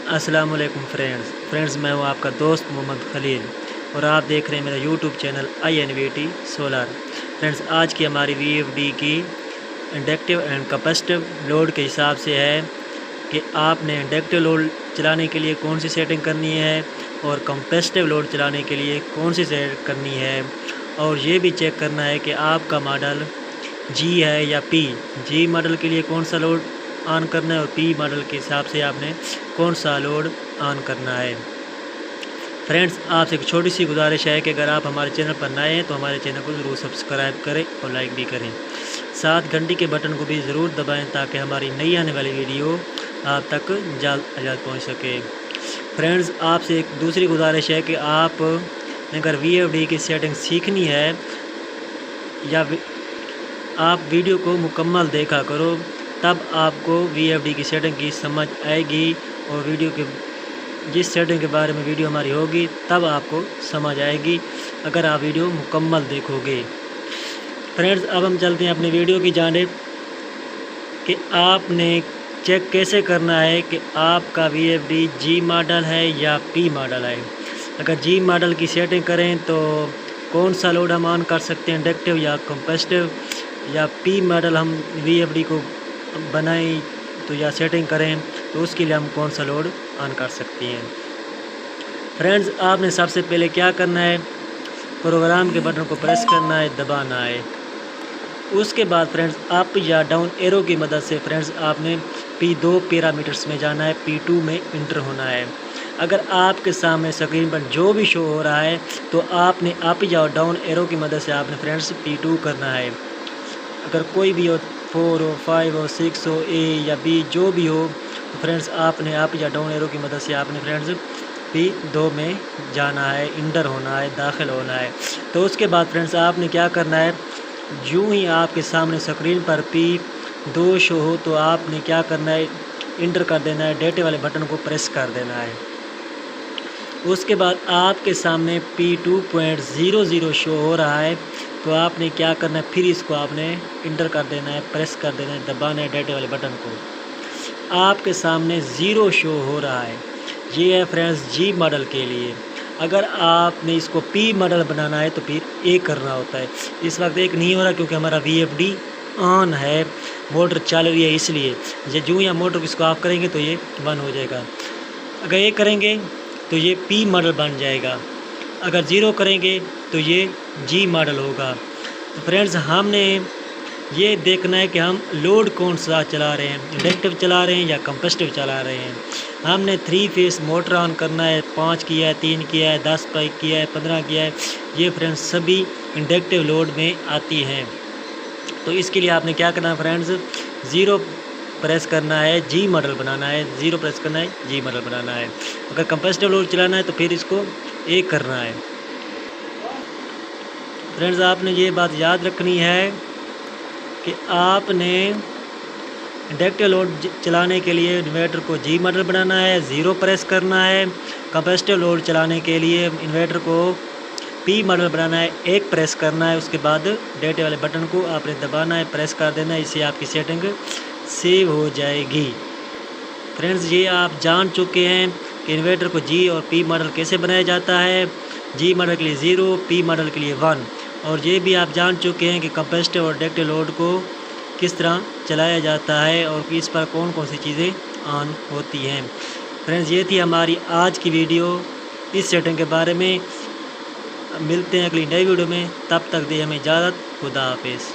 السلام علیکم فرینڈز میں ہوں آپ کا دوست محمد خلیل اور آپ دیکھ رہے ہیں میرا YouTube channel INVT solar. Friends آج کی ہماری VFD کی انڈکٹیو اینڈ کیپیسٹیو لوڈ کے حساب سے ہے کہ آپ نے انڈکٹیو لوڈ چلانے کے لیے کون سی سیٹنگ کرنی ہے اور کمپیسٹیو لوڈ چلانے کے لیے کون سی سیٹنگ کرنی ہے، اور یہ بھی چیک کرنا ہے کہ آپ کا ماڈل G ہے یا P۔ G ماڈل کے لیے کون سا لوڈ آن کرنا ہے اور P ماڈل کے حساب سے آپ نے کون سا لوڈ آن کرنا ہے۔ فرینڈز آپ سے ایک چھوٹی سی گزارش ہے کہ اگر آپ ہمارے چینل پر نئے ہیں تو ہمارے چینل کو ضرور سبسکرائب کریں اور لائک بھی کریں، ساتھ گھنٹی کے بٹن کو بھی ضرور دبائیں تاکہ ہماری نئی آنے والی ویڈیو آپ تک جلد از جلد پہنچ سکے۔ فرینڈز آپ سے ایک دوسری گزارش ہے کہ آپ اگر VFD کی سیٹنگ سیکھنی ہے یا آپ ویڈیو کو مکمل دیکھا کرو، تب آپ کو VFD کی سیٹنگ کی سمجھ آئے گی، اور ویڈیو کے جس سیٹنگ کے بارے میں ویڈیو ہماری ہوگی تب آپ کو سمجھ آئے گی اگر آپ ویڈیو مکمل دیکھو گے۔ فرینڈز اب ہم چلتے ہیں اپنے ویڈیو کی جانب کہ آپ نے چیک کیسے کرنا ہے کہ آپ کا VFD G ماڈل ہے یا P ماڈل ہے۔ اگر G ماڈل کی سیٹنگ کریں تو کون سا لوڈ ہم آن کر سکتے ہیں، انڈکٹیو یا کمپیسٹیو، یا P ماڈل ہم VFD کو بنائیں تو یا سیٹنگ کریں تو اس کے لیے ہم کون سا لوڈ آن کر سکتے ہیں۔ فرینڈز آپ نے سب سے پہلے کیا کرنا ہے، پروگرام کے بٹن کو پریس کرنا ہے، دبانا ہے۔ اس کے بعد فرینڈز اپ یا ڈاؤن ایرو کی مدد سے فرینڈز آپ نے P2 پیرامیٹرز میں جانا ہے، P2 میں انٹر ہونا ہے۔ اگر آپ کے سامنے اسکرین پر جو بھی شو ہو رہا ہے تو آپ نے اپ یا ڈاؤن ایرو کی مدد سے آپ نے فرینڈز P2 کرنا ہے۔ اگر کوئی بھی ہو، 4 ہو، 5 ہو، 6 ہو، A یا B جو بھی ہو، تو فرینڈز آپ نے اپ یا ڈاؤن ایرو کی مدد سے آپ نے فرینڈز P2 میں جانا ہے، انٹر ہونا ہے، داخل ہونا ہے۔ تو اس کے بعد فرینڈز آپ نے کیا کرنا ہے، جو ہی آپ کے سامنے اسکرین پر P2 شو ہو تو آپ نے کیا کرنا ہے، انٹر کر دینا ہے، ڈیٹے والے بٹن کو پریس کر دینا ہے۔ اس کے بعد آپ کے سامنے P2.00 شو ہو رہا ہے تو آپ نے کیا کرنا ہے، پھر اس کو آپ نے انٹر کر دینا ہے، پریس کر دینا ہے، دبانا ہے ڈیٹے والے بٹن کو۔ آپ کے سامنے 0 شو ہو رہا ہے، یہ ہے فرینڈز G ماڈل کے لیے۔ اگر آپ نے اس کو P ماڈل بنانا ہے تو پھر 1 کرنا ہوتا ہے۔ اس وقت 1 نہیں ہو رہا کیونکہ ہمارا VFD آن ہے، موٹر چل رہی ہے، اس لیے جو ہی ہم موٹر کو اس کو آف کریں گے تو یہ بند ہو جائے گا۔ اگر 1 کریں گے تو یہ P ماڈل بن جائے گا، اگر 0 کریں گے تو یہ G ماڈل ہوگا۔ تو فرینڈز ہم نے یہ دیکھنا ہے کہ ہم لوڈ کون سا چلا رہے ہیں، انڈکٹیو چلا رہے ہیں یا کمپیسٹیو چلا رہے ہیں۔ ہم نے 3 فیس موٹر آن کرنا ہے، 5 کیا ہے، 3 کیا ہے، 10 کیا ہے، 15 کیا ہے، یہ فرینڈز سبھی انڈکٹیو لوڈ میں آتی ہیں۔ تو اس کے لیے آپ نے کیا کرنا ہے فرینڈز، 0 پریس کرنا ہے، G ماڈل بنانا ہے، 0 پریس کرنا ہے، G ماڈل بنانا ہے۔ اگر کمپیسٹیو لوڈ چلانا ہے تو پھر اس کو 1 کرنا ہے۔ فرینڈز آپ نے یہ بات یاد رکھنی ہے کہ آپ نے انڈکٹیو لوڈ چلانے کے لیے انورٹر کو G ماڈل بنانا ہے، 0 پریس کرنا ہے۔ کمپیسٹیو لوڈ چلانے کے لیے انورٹر کو P ماڈل بنانا ہے، 1 پریس کرنا ہے۔ اس کے بعد ڈیٹے والے بٹن کو آپ نے دبانا ہے، پریس کر دینا ہے، اس سے آپ کی سیٹنگ سیو ہو جائے گی۔ فرینڈز یہ آپ جان چکے ہیں کہ انورٹر کو G اور P ماڈل کیسے بنایا جاتا ہے، G ماڈل کے لیے 0، P ماڈل کے لیے 1، اور یہ بھی آپ جان چکے ہیں کہ کمپیسٹیو اور انڈکٹیو لوڈ کو کس طرح چلایا جاتا ہے اور اس پر کون کون سی چیزیں آن ہوتی ہیں۔ فرینڈز یہ تھی ہماری آج کی ویڈیو اس سیٹنگ کے بارے میں۔ ملتے ہیں اگلی نئی ویڈیو میں، تب تک دیں ہمیں اجازت، خدا حافظ۔